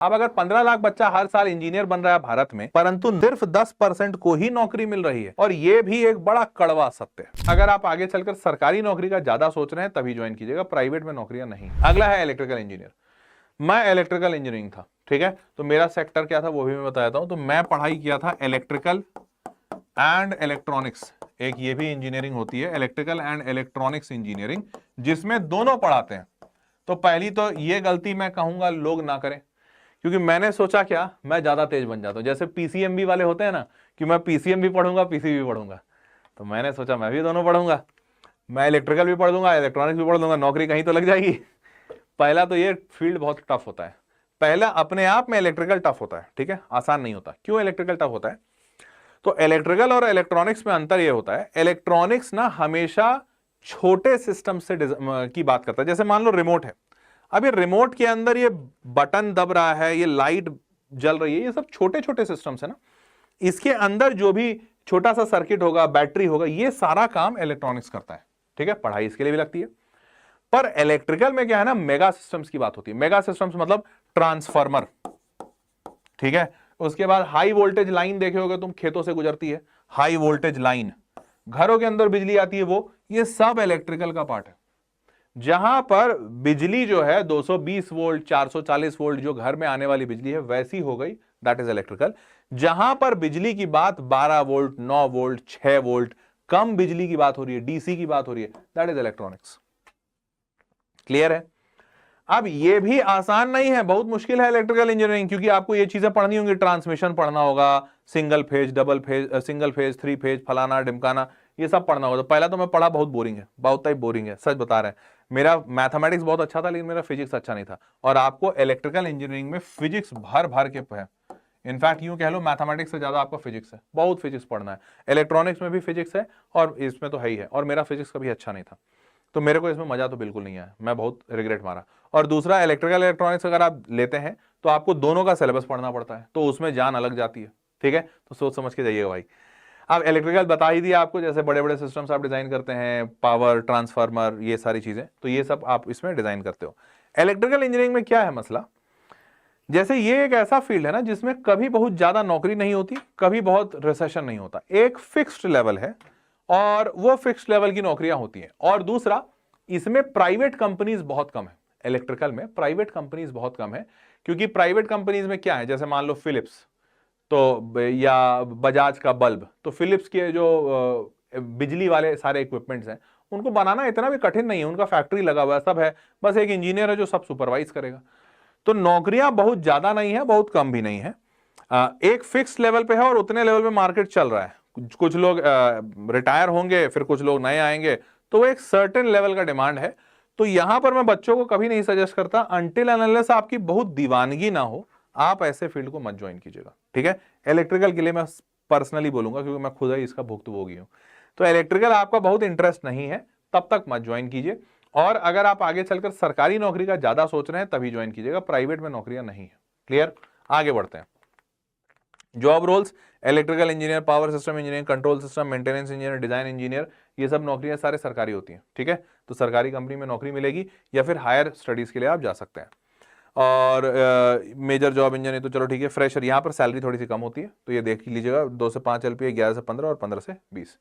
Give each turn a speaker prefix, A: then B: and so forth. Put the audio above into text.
A: अब अगर 15 लाख बच्चा हर साल इंजीनियर बन रहा है भारत में, परंतु सिर्फ 10% को ही नौकरी मिल रही है, और ये भी एक बड़ा कड़वा सत्य है। अगर आप आगे चलकर सरकारी नौकरी का ज्यादा सोच रहे हैं तभी ज्वाइन कीजिएगा, प्राइवेट में नौकरियां नहीं। अगला है इलेक्ट्रिकल इंजीनियर। मैं इलेक्ट्रिकल इंजीनियरिंग था, ठीक है, तो मेरा सेक्टर क्या था वो भी मैं बताता हूं। तो मैं पढ़ाई किया था इलेक्ट्रिकल एंड इलेक्ट्रॉनिक्स, एक ये भी इंजीनियरिंग होती है, इलेक्ट्रिकल एंड इलेक्ट्रॉनिक्स इंजीनियरिंग, जिसमें दोनों पढ़ाते हैं। तो पहली तो ये गलती मैं कहूंगा लोग ना करें, क्योंकि मैंने सोचा क्या, मैं ज्यादा तेज बन जाता हूं, जैसे पीसीएमबी वाले होते हैं ना कि मैं पीसीएम भी पढ़ूंगा पीसी भी पढ़ूंगा, तो मैंने सोचा मैं भी दोनों पढ़ूंगा, मैं इलेक्ट्रिकल भी पढ़ दूंगा इलेक्ट्रॉनिक्स भी पढ़ दूंगा, नौकरी कहीं तो लग जाएगी। पहला तो ये फील्ड बहुत टफ होता है, पहला अपने आप में इलेक्ट्रिकल टफ होता है, ठीक है, आसान नहीं होता। क्यों इलेक्ट्रिकल टफ होता है? तो इलेक्ट्रिकल और इलेक्ट्रॉनिक्स में अंतर यह होता है, इलेक्ट्रॉनिक्स ना हमेशा छोटे सिस्टम से की बात करता है। जैसे मान लो रिमोट है, अब ये रिमोट के अंदर ये बटन दब रहा है, ये लाइट जल रही है, ये सब छोटे छोटे सिस्टम्स है ना, इसके अंदर जो भी छोटा सा सर्किट होगा, बैटरी होगा, ये सारा काम इलेक्ट्रॉनिक्स करता है, ठीक है, पढ़ाई इसके लिए भी लगती है। पर इलेक्ट्रिकल में क्या है ना, मेगा सिस्टम्स की बात होती है। मेगा सिस्टम्स मतलब ट्रांसफार्मर, ठीक है, उसके बाद हाई वोल्टेज लाइन देखे होगे तुम, खेतों से गुजरती है हाई वोल्टेज लाइन, घरों के अंदर बिजली आती है वो, ये सब इलेक्ट्रिकल का पार्ट है। जहां पर बिजली जो है 220 वोल्ट 440 वोल्ट जो घर में आने वाली बिजली है वैसी हो गई, दैट इज इलेक्ट्रिकल। जहां पर बिजली की बात 12 वोल्ट 9 वोल्ट 6 वोल्ट कम बिजली की बात हो रही है, डीसी की बात हो रही है, दैट इज इलेक्ट्रॉनिक्स। क्लियर है? अब ये भी आसान नहीं है, बहुत मुश्किल है इलेक्ट्रिकल इंजीनियरिंग, क्योंकि आपको ये चीजें पढ़नी होंगी, ट्रांसमिशन पढ़ना होगा, single phase double phase single phase 3 phase फलाना ढिमकाना, ये सब पढ़ना होगा। तो पहला तो मैं पढ़ा बहुत बोरिंग है, बहुत टाइप बोरिंग है, सच बता रहे हैं। मेरा मैथमेटिक्स बहुत अच्छा था लेकिन मेरा फिजिक्स अच्छा नहीं था, और आपको इलेक्ट्रिकल इंजीनियरिंग में फिजिक्स भर भर के है। इनफैक्ट यूं कह लो मैथमेटिक्स से ज्यादा आपका फिजिक्स है, बहुत फिजिक्स पढ़ना है। इलेक्ट्रॉनिक्स में भी फिजिक्स है और इसमें तो है ही है, और मेरा फिजिक्स कभी अच्छा नहीं था, तो मेरे को इसमें मजा तो बिल्कुल नहीं आया, मैं बहुत रिग्रेट मारा। और दूसरा, इलेक्ट्रिकल इलेक्ट्रॉनिक्स अगर आप लेते हैं तो आपको दोनों का सिलेबस पढ़ना पड़ता है, तो उसमें जान अलग जाती है, ठीक है, तो सोच समझ के जाइएगा भाई। अब इलेक्ट्रिकल बता ही दिया आपको, जैसे बड़े बड़े सिस्टम्स आप डिजाइन करते हैं, पावर ट्रांसफार्मर, ये सारी चीजें, तो ये सब आप इसमें डिजाइन करते हो। इलेक्ट्रिकल इंजीनियरिंग में क्या है मसला, जैसे ये एक ऐसा फील्ड है ना जिसमें कभी बहुत ज्यादा नौकरी नहीं होती, कभी बहुत रिसेशन नहीं होता, एक फिक्स्ड लेवल है और वो फिक्स्ड लेवल की नौकरियां होती हैं। और दूसरा, इसमें प्राइवेट कंपनीज बहुत कम है, इलेक्ट्रिकल में प्राइवेट कंपनीज बहुत कम है, क्योंकि प्राइवेट कंपनीज में क्या है, जैसे मान लो फिलिप्स तो या बजाज का बल्ब, तो फिलिप्स के जो बिजली वाले सारे इक्विपमेंट्स हैं उनको बनाना इतना भी कठिन नहीं है, उनका फैक्ट्री लगा हुआ है, सब है, बस एक इंजीनियर है जो सब सुपरवाइज करेगा। तो नौकरियां बहुत ज्यादा नहीं है, बहुत कम भी नहीं है, एक फिक्स लेवल पे है और उतने लेवल पे मार्केट चल रहा है। कुछ लोग रिटायर होंगे, फिर कुछ लोग नए आएंगे, तो वो एक सर्टेन लेवल का डिमांड है। तो यहां पर मैं बच्चों को कभी नहीं सजेस्ट करता, अनटिल अनलेस आपकी बहुत दीवानगी ना हो, आप ऐसे फील्ड को मत ज्वाइन कीजिएगा, ठीक है। इलेक्ट्रिकल के लिए मैं पर्सनली बोलूंगा, क्योंकि मैं खुद ही इसका भुक्तभोगी हूं। तो इलेक्ट्रिकल आपका बहुत इंटरेस्ट नहीं है तब तक मत ज्वाइन कीजिए, और अगर आप आगे चलकर सरकारी नौकरी का ज्यादा सोच रहे हैं तभी ज्वाइन कीजिएगा, प्राइवेट में नौकरियां नहीं है। क्लियर? आगे बढ़ते हैं। Job roles, electrical engineer, power system engineer, control system, maintenance engineer, design engineer, ये सब नौकरियां सारे सरकारी होती हैं, ठीक है। तो सरकारी कंपनी में नौकरी मिलेगी, या फिर हायर स्टडीज के लिए आप जा सकते हैं। और मेजर जॉब इंजीनियर तो चलो ठीक है। फ्रेशर, यहाँ पर सैलरी थोड़ी सी कम होती है, तो ये देख लीजिएगा, 2 से 5 LPA, 11 से 15 और 15 से 20।